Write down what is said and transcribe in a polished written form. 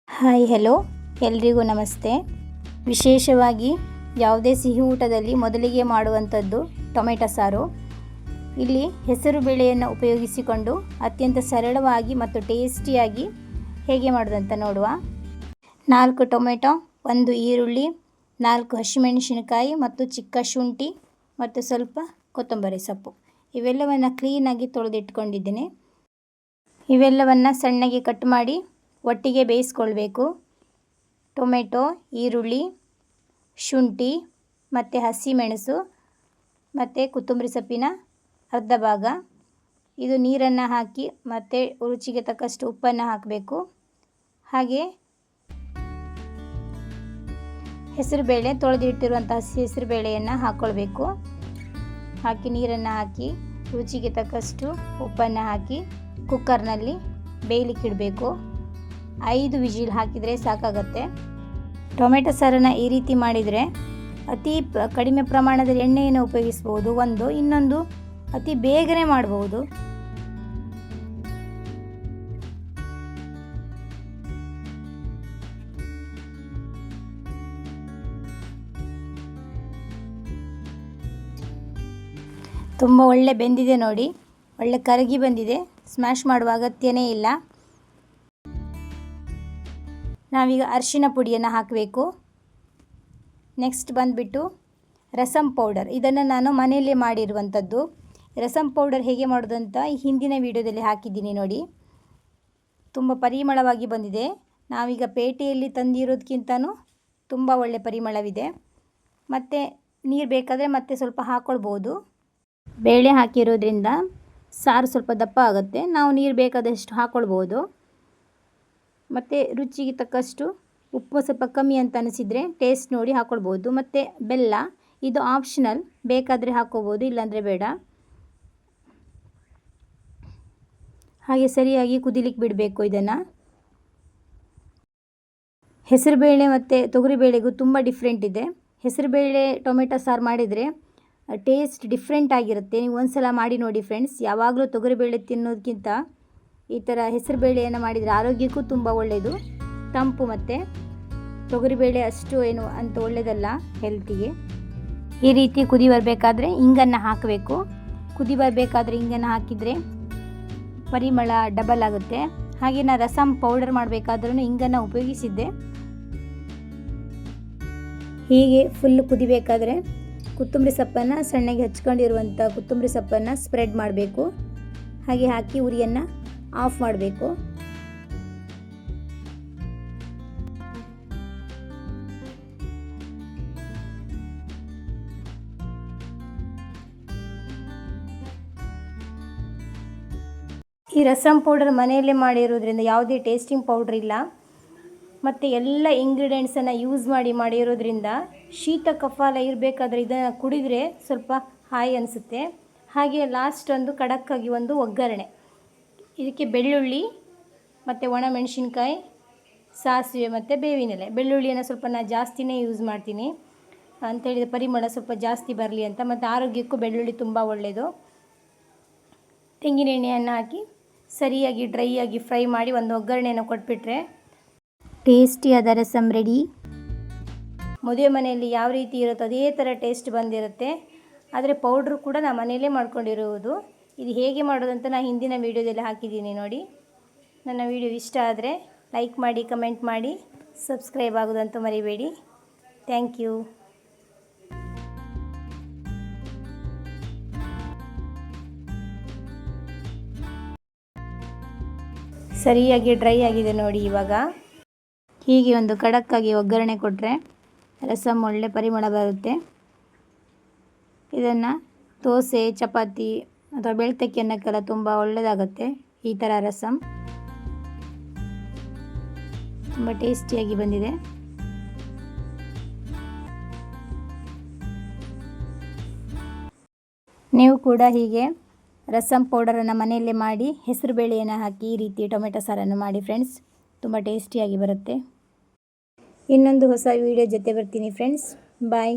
Hi hello ಎಲ್ರಿಗೂ ನಮಸ್ತೆ. ವಿಶೇಷವಾಗಿ ಯಾವುದೇ ಸಿಹಿ ಊಟದಲ್ಲಿ ಮೊದಲಿಗೆ ಮಾಡುವಂಥದ್ದು ಟೊಮೆಟೊ ಸಾರು. ಇಲ್ಲಿ ಹೆಸರು ಬೇಳೆಯನ್ನು ಉಪಯೋಗಿಸಿಕೊಂಡು ಅತ್ಯಂತ ಸರಳವಾಗಿ ಮತ್ತು ಟೇಸ್ಟಿಯಾಗಿ ಹೇಗೆ ಮಾಡೋದಂತ ನೋಡುವ. 4 ಟೊಮೆಟೊ, 1 ಈರುಳ್ಳಿ, 4 ಹಸಿಮೆಣಸಿನಕಾಯಿ ಮತ್ತು ಚಿಕ್ಕ ಶುಂಠಿ ಮತ್ತು ಸ್ವಲ್ಪ ಕೊತ್ತಂಬರಿ ಸೊಪ್ಪು ಇವೆಲ್ಲವನ್ನು ಕ್ಲೀನಾಗಿ ತೊಳೆದಿಟ್ಕೊಂಡಿದ್ದೀನಿ. ಇವೆಲ್ಲವನ್ನು ಸಣ್ಣಗೆ ಕಟ್ ಮಾಡಿ ಒಟ್ಟಿಗೆ ಬೇಯಿಸ್ಕೊಳ್ಬೇಕು. ಟೊಮೆಟೊ, ಈರುಳ್ಳಿ, ಶುಂಠಿ ಮತ್ತು ಹಸಿಮೆಣಸು ಮತ್ತು ಕೊತ್ತಂಬರಿ ಸೊಪ್ಪಿನ ಅರ್ಧ ಭಾಗ. ಇದು ನೀರನ್ನು ಹಾಕಿ ಮತ್ತು ರುಚಿಗೆ ತಕ್ಕಷ್ಟು ಉಪ್ಪನ್ನು ಹಾಕಬೇಕು. ಹಾಗೆ ಹೆಸರುಬೇಳೆ, ತೊಳೆದಿಟ್ಟಿರುವಂಥ ಹೆಸರುಬೇಳೆಯನ್ನು ಹಾಕ್ಕೊಳ್ಬೇಕು. ಹಾಕಿ ನೀರನ್ನು ಹಾಕಿ ರುಚಿಗೆ ತಕ್ಕಷ್ಟು ಉಪ್ಪನ್ನು ಹಾಕಿ ಕುಕ್ಕರ್ನಲ್ಲಿ ಬೇಯಲಿಕ್ಕಿಡಬೇಕು. 5 ವಿಜಿಲ್ ಹಾಕಿದರೆ ಸಾಕಾಗತ್ತೆ. ಟೊಮೆಟೊ ಸಾರನ್ನು ಈ ರೀತಿ ಮಾಡಿದರೆ ಅತಿ ಕಡಿಮೆ ಪ್ರಮಾಣದಲ್ಲಿ ಎಣ್ಣೆಯನ್ನು ಉಪಯೋಗಿಸ್ಬೋದು. ಇನ್ನೊಂದು ಅತಿ ಬೇಗನೆ ಮಾಡಬಹುದು. ತುಂಬ ಒಳ್ಳೆ ಬೆಂದಿದೆ ನೋಡಿ, ಒಳ್ಳೆ ಕರಗಿ ಬಂದಿದೆ. ಸ್ಮ್ಯಾಶ್ ಮಾಡುವ ಅಗತ್ಯನೇ ಇಲ್ಲ. ನಾವೀಗ ಅರಿಶಿನ ಪುಡಿಯನ್ನು ಹಾಕಬೇಕು. ನೆಕ್ಸ್ಟ್ ಬಂದುಬಿಟ್ಟು ರಸಮ್ ಪೌಡರ್. ಇದನ್ನು ನಾನು ಮನೆಯಲ್ಲೇ ಮಾಡಿರುವಂಥದ್ದು. ರಸಮ್ ಪೌಡರ್ ಹೇಗೆ ಮಾಡೋದಂತ ಹಿಂದಿನ ವಿಡಿಯೋದಲ್ಲಿ ಹಾಕಿದ್ದೀನಿ ನೋಡಿ. ತುಂಬ ಪರಿಮಳವಾಗಿ ಬಂದಿದೆ. ನಾವೀಗ ಪೇಟೆಯಲ್ಲಿ ತಂದಿರೋದಕ್ಕಿಂತನೂ ತುಂಬ ಒಳ್ಳೆ ಪರಿಮಳವಿದೆ. ಮತ್ತು ನೀರು ಬೇಕಾದರೆ ಮತ್ತೆ ಸ್ವಲ್ಪ ಹಾಕ್ಕೊಳ್ಬೋದು. ಬೇಳೆ ಹಾಕಿರೋದ್ರಿಂದ ಸಾರು ಸ್ವಲ್ಪ ದಪ್ಪ ಆಗುತ್ತೆ. ನಾವು ನೀರು ಬೇಕಾದಷ್ಟು ಹಾಕ್ಕೊಳ್ಬೋದು. ಮತ್ತು ರುಚಿಗೆ ತಕ್ಕಷ್ಟು ಉಪ್ಪು ಸ್ವಲ್ಪ ಕಮ್ಮಿ ಅಂತ ಅನಿಸಿದರೆ ಟೇಸ್ಟ್ ನೋಡಿ ಹಾಕ್ಕೊಳ್ಬೋದು. ಮತ್ತು ಬೆಲ್ಲ ಇದು ಆಪ್ಷನಲ್, ಬೇಕಾದರೆ ಹಾಕ್ಕೋಬೋದು, ಇಲ್ಲಾಂದರೆ ಬೇಡ. ಹಾಗೆ ಸರಿಯಾಗಿ ಕುದಿಲಿಕ್ಕೆ ಬಿಡಬೇಕು ಇದನ್ನು. ಹೆಸರುಬೇಳೆ ಮತ್ತು ತೊಗರಿಬೇಳೆಗೂ ತುಂಬ ಡಿಫ್ರೆಂಟ್ ಇದೆ. ಹೆಸರುಬೇಳೆ ಟೊಮೆಟೊ ಸಾರು ಮಾಡಿದರೆ ಟೇಸ್ಟ್ ಡಿಫ್ರೆಂಟ್ ಆಗಿರುತ್ತೆ. ನೀವು ಒಂದು ಸಲ ಮಾಡಿ ನೋಡಿ ಫ್ರೆಂಡ್ಸ್. ಯಾವಾಗಲೂ ತೊಗರಿಬೇಳೆ ತಿನ್ನೋದಕ್ಕಿಂತ ಈ ಥರ ಹೆಸರುಬೇಳೆಯನ್ನು ಮಾಡಿದರೆ ಆರೋಗ್ಯಕ್ಕೂ ತುಂಬ ಒಳ್ಳೆಯದು. ತಂಪು, ಮತ್ತು ತೊಗರಿಬೇಳೆ ಅಷ್ಟು ಏನು ಅಂತ ಒಳ್ಳೆಯದಲ್ಲ ಹೆಲ್ತಿಗೆ. ಈ ರೀತಿ ಕುದಿ ಬರಬೇಕಾದ್ರೆ ಇಂಗನ್ನು ಹಾಕಬೇಕು. ಕುದಿ ಬರಬೇಕಾದ್ರೆ ಇಂಗನ್ನು ಹಾಕಿದರೆ ಪರಿಮಳ ಡಬಲ್ ಆಗುತ್ತೆ. ಹಾಗೆ ನಾನು ರಸಮ್ ಪೌಡರ್ ಮಾಡಬೇಕಾದ್ರೂ ಇಂಗನ್ನು ಉಪಯೋಗಿಸಿದ್ದೆ. ಹೀಗೆ ಫುಲ್ ಕುದಿಬೇಕಾದ್ರೆ ಕೊತ್ತಂಬರಿ ಸೊಪ್ಪನ್ನು, ಸಣ್ಣಗೆ ಹಚ್ಕೊಂಡಿರುವಂಥ ಕೊತ್ತಂಬರಿ ಸೊಪ್ಪನ್ನು ಸ್ಪ್ರೆಡ್ ಮಾಡಬೇಕು. ಹಾಗೆ ಹಾಕಿ ಉರಿಯನ್ನು ಆಫ್ ಮಾಡಬೇಕು. ಈ ರಸಮ್ ಪೌಡರ್ ಮನೆಯಲ್ಲೇ ಮಾಡಿರೋದ್ರಿಂದ ಯಾವುದೇ ಟೇಸ್ಟಿಂಗ್ ಪೌಡ್ರ್ ಇಲ್ಲ. ಮತ್ತು ಎಲ್ಲ ಇಂಗ್ರೀಡಿಯೆಂಟ್ಸನ್ನು ಯೂಸ್ ಮಾಡಿರೋದ್ರಿಂದ ಶೀತ ಕಫಾಲ ಇರಬೇಕಾದ್ರೆ ಇದನ್ನು ಕುಡಿದರೆ ಸ್ವಲ್ಪ ಹಾಯಿ ಅನಿಸುತ್ತೆ. ಹಾಗೆ ಲಾಸ್ಟ್ ಒಂದು ಖಡಕ್ಕಾಗಿ ಒಂದು ಒಗ್ಗರಣೆ. ಇದಕ್ಕೆ ಬೆಳ್ಳುಳ್ಳಿ ಮತ್ತು ಒಣಮೆಣಸಿನ್ಕಾಯಿ, ಸಾಸಿವೆ ಮತ್ತು ಬೇವಿನೆಲೆ. ಬೆಳ್ಳುಳ್ಳಿಯನ್ನು ಸ್ವಲ್ಪ ನಾನು ಜಾಸ್ತಿನೇ ಯೂಸ್ ಮಾಡ್ತೀನಿ ಅಂಥೇಳಿದರೆ ಪರಿಮಳ ಸ್ವಲ್ಪ ಜಾಸ್ತಿ ಬರಲಿ ಅಂತ. ಮತ್ತು ಆರೋಗ್ಯಕ್ಕೂ ಬೆಳ್ಳುಳ್ಳಿ ತುಂಬ ಒಳ್ಳೆಯದು. ತೆಂಗಿನ ಎಣ್ಣೆಯನ್ನು ಹಾಕಿ ಸರಿಯಾಗಿ ಡ್ರೈ ಆಗಿ ಫ್ರೈ ಮಾಡಿ ಒಂದು ಒಗ್ಗರಣೆಯನ್ನು ಕೊಟ್ಬಿಟ್ರೆ ಟೇಸ್ಟಿಯಾದ ರಸಮ್ ರೆಡಿ. ಮದುವೆ ಮನೆಯಲ್ಲಿ ಯಾವ ರೀತಿ ಇರುತ್ತೋ ಅದೇ ಥರ ಟೇಸ್ಟ್ ಬಂದಿರುತ್ತೆ. ಆದರೆ ಪೌಡ್ರು ಕೂಡ ನಾನು ಮನೆಯಲ್ಲೇ ಮಾಡ್ಕೊಂಡಿರುವುದು. ಇದು ಹೇಗೆ ಮಾಡೋದಂತ ನಾನು ಹಿಂದಿನ ವೀಡಿಯೋದಲ್ಲಿ ಹಾಕಿದ್ದೀನಿ ನೋಡಿ. ನನ್ನ ವೀಡಿಯೋ ಇಷ್ಟ ಆದರೆ ಲೈಕ್ ಮಾಡಿ, ಕಮೆಂಟ್ ಮಾಡಿ, ಸಬ್ಸ್ಕ್ರೈಬ್ ಆಗೋದಂತೂ ಮರಿಬೇಡಿ. Thank you. ಸರಿಯಾಗಿ ಡ್ರೈ ಆಗಿದೆ ನೋಡಿ. ಇವಾಗ ಹೀಗೆ ಒಂದು ಖಡಕ್ಕಾಗಿ ಒಗ್ಗರಣೆ ಕೊಟ್ಟರೆ ರಸಮ್ ಒಳ್ಳೆ ಪರಿಮಳ ಬರುತ್ತೆ. ಇದನ್ನು ದೋಸೆ, ಚಪಾತಿ ಅಥವಾ ಬೆಳ್ತಕ್ಕಿ ಅನ್ನಕ್ಕೆಲ್ಲ ತುಂಬ ಒಳ್ಳೆಯದಾಗುತ್ತೆ. ಈ ಥರ ರಸಮ್ ತುಂಬ ಟೇಸ್ಟಿಯಾಗಿ ಬಂದಿದೆ. ನೀವು ಕೂಡ ಹೀಗೆ ರಸಮ್ ಪೌಡರನ್ನು ಮನೆಯಲ್ಲೇ ಮಾಡಿ ಹೆಸರುಬೇಳೆಯನ್ನು ಹಾಕಿ ಈ ರೀತಿ ಟೊಮೆಟೊ ಸಾರನ್ನು ಮಾಡಿ ಫ್ರೆಂಡ್ಸ್. ತುಂಬ ಟೇಸ್ಟಿಯಾಗಿ ಬರುತ್ತೆ. ಇನ್ನೊಂದು ಹೊಸ ವೀಡಿಯೋ ಜೊತೆ ಬರ್ತೀನಿ ಫ್ರೆಂಡ್ಸ್. ಬಾಯ್.